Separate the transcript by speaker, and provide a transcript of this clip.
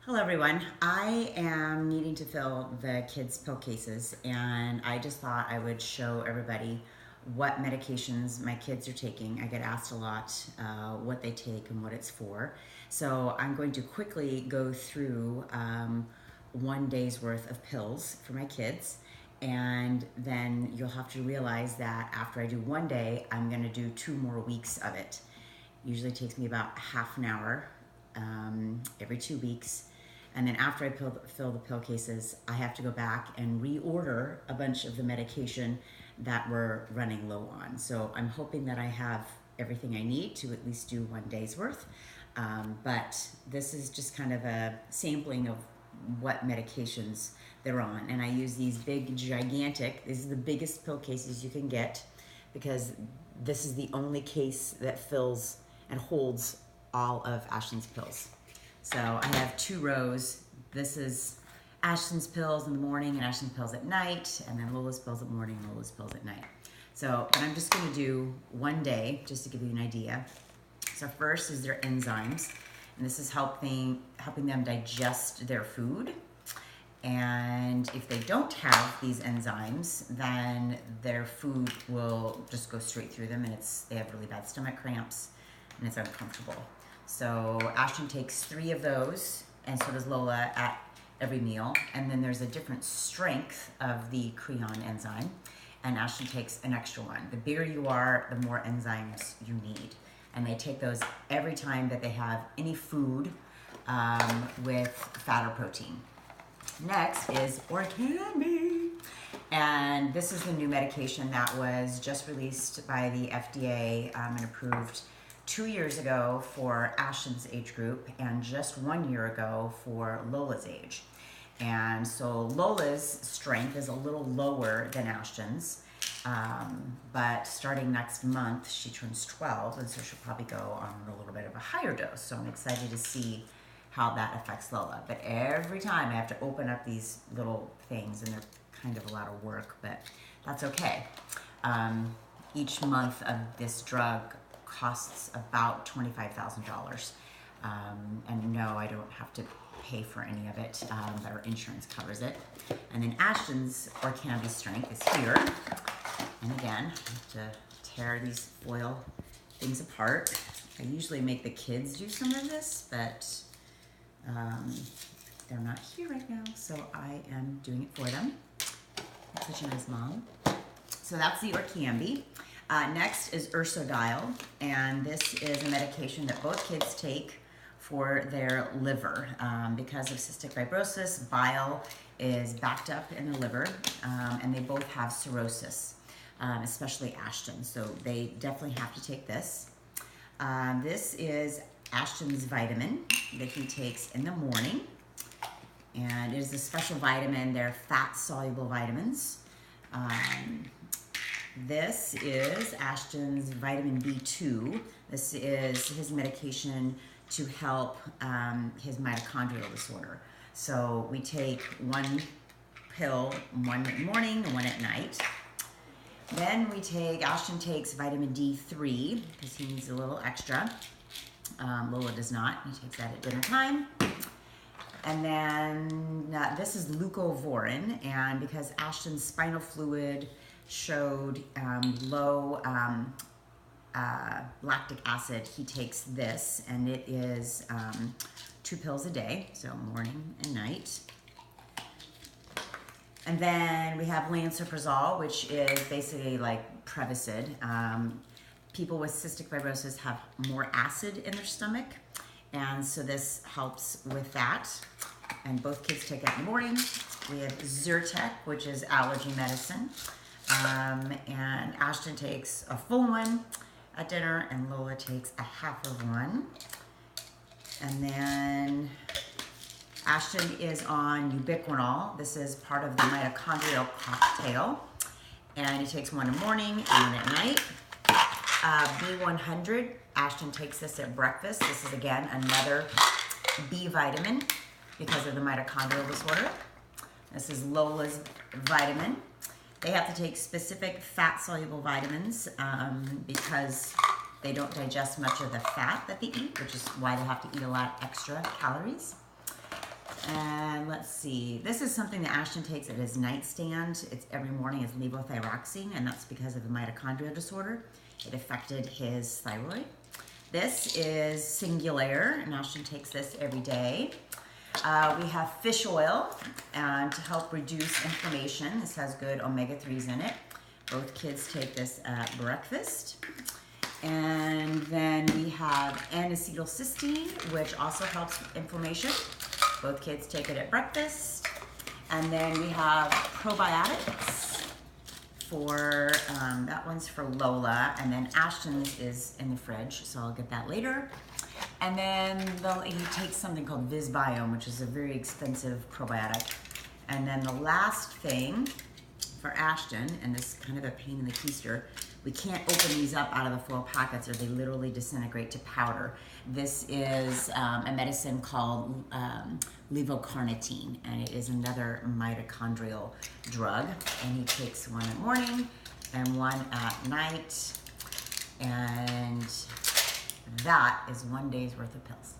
Speaker 1: Hello everyone. I am needing to fill the kids' pill cases, and I just thought I would show everybody what medications my kids are taking. I get asked a lot what they take and what it's for. So I'm going to quickly go through 1 day's worth of pills for my kids, and then you'll have to realize that after I do 1 day, I'm going to do 2 more weeks of it. Usually takes me about half an hour every 2 weeks. And then after I fill the pill cases, I have to go back and reorder a bunch of the medication that we're running low on. So I'm hoping that I have everything I need to at least do 1 day's worth. But this is just kind of a sampling of what medications they're on. And I use these big, gigantic, these are the biggest pill cases you can get, because this is the only case that fills and holds all of Ashton's pills. So I have 2 rows. This is Ashton's pills in the morning and Ashton's pills at night, and then Lola's pills at morning and Lola's pills at night. So, and I'm just gonna do 1 day just to give you an idea. So first is their enzymes, and this is helping them digest their food. And if they don't have these enzymes, then their food will just go straight through them, and they have really bad stomach cramps, and it's uncomfortable. So Ashton takes 3 of those, and so does Lola at every meal. And then there's a different strength of the Creon enzyme, and Ashton takes an extra one. The bigger you are, the more enzymes you need. And they take those every time that they have any food with fat or protein. Next is Orkambi. And this is the new medication that was just released by the FDA and approved 2 years ago for Ashton's age group, and just 1 year ago for Lola's age. And so Lola's strength is a little lower than Ashton's, but starting next month, she turns 12, and so she'll probably go on a little bit of a higher dose. So I'm excited to see how that affects Lola. But every time I have to open up these little things, and they're kind of a lot of work, but that's okay. Each month of this drug costs about $25,000. And no, I don't have to pay for any of it, but our insurance covers it. And then Ashton's Orkambi strength is here. And again, I have to tear these foil things apart. I usually make the kids do some of this, but they're not here right now, so I am doing it for them. I'm such a nice mom. So that's the Orkambi. Next is Ursodiol, and this is a medication that both kids take for their liver. Because of cystic fibrosis, bile is backed up in the liver, and they both have cirrhosis, especially Ashton, so they definitely have to take this. This is Ashton's vitamin that he takes in the morning, and it is a special vitamin. They're fat-soluble vitamins. This is Ashton's vitamin B2. This is his medication to help his mitochondrial disorder. So we take 1 pill, 1 in the morning and 1 at night. Then Ashton takes vitamin D3 because he needs a little extra. Lola does not. He takes that at dinner time. And then this is leucovorin, and because Ashton's spinal fluid showed low lactic acid, he takes this, and it is 2 pills a day, so morning and night. And then we have lansoprazole, which is basically like Prevacid. People with cystic fibrosis have more acid in their stomach, and so this helps with that. And both kids take it in the morning. We have Zyrtec, which is allergy medicine. And Ashton takes a full one at dinner, and Lola takes a half of one. And then Ashton is on ubiquinol. This is part of the mitochondrial cocktail. And he takes 1 in the morning and 1 at night. B100, Ashton takes this at breakfast. This is, again, another B vitamin because of the mitochondrial disorder. This is Lola's vitamin. They have to take specific fat-soluble vitamins because they don't digest much of the fat that they eat, which is why they have to eat a lot of extra calories. And let's see, this is something that Ashton takes at his nightstand. It's every morning. It's levothyroxine, and that's because of a mitochondrial disorder. It affected his thyroid. This is Singulair, and Ashton takes this every day. We have fish oil to help reduce inflammation. This has good omega-3s in it. Both kids take this at breakfast. And then we have N-acetylcysteine, which also helps inflammation. Both kids take it at breakfast. And then we have probiotics for, that one's for Lola. And then Ashton's is in the fridge, so I'll get that later. And then he takes something called Visbiome, which is a very expensive probiotic. And then the last thing for Ashton, and this is kind of a pain in the keister, we can't open these up out of the foil packets or they literally disintegrate to powder. This is a medicine called levocarnitine, and it is another mitochondrial drug. And he takes one in the morning and one at night. And that is 1 day's worth of pills.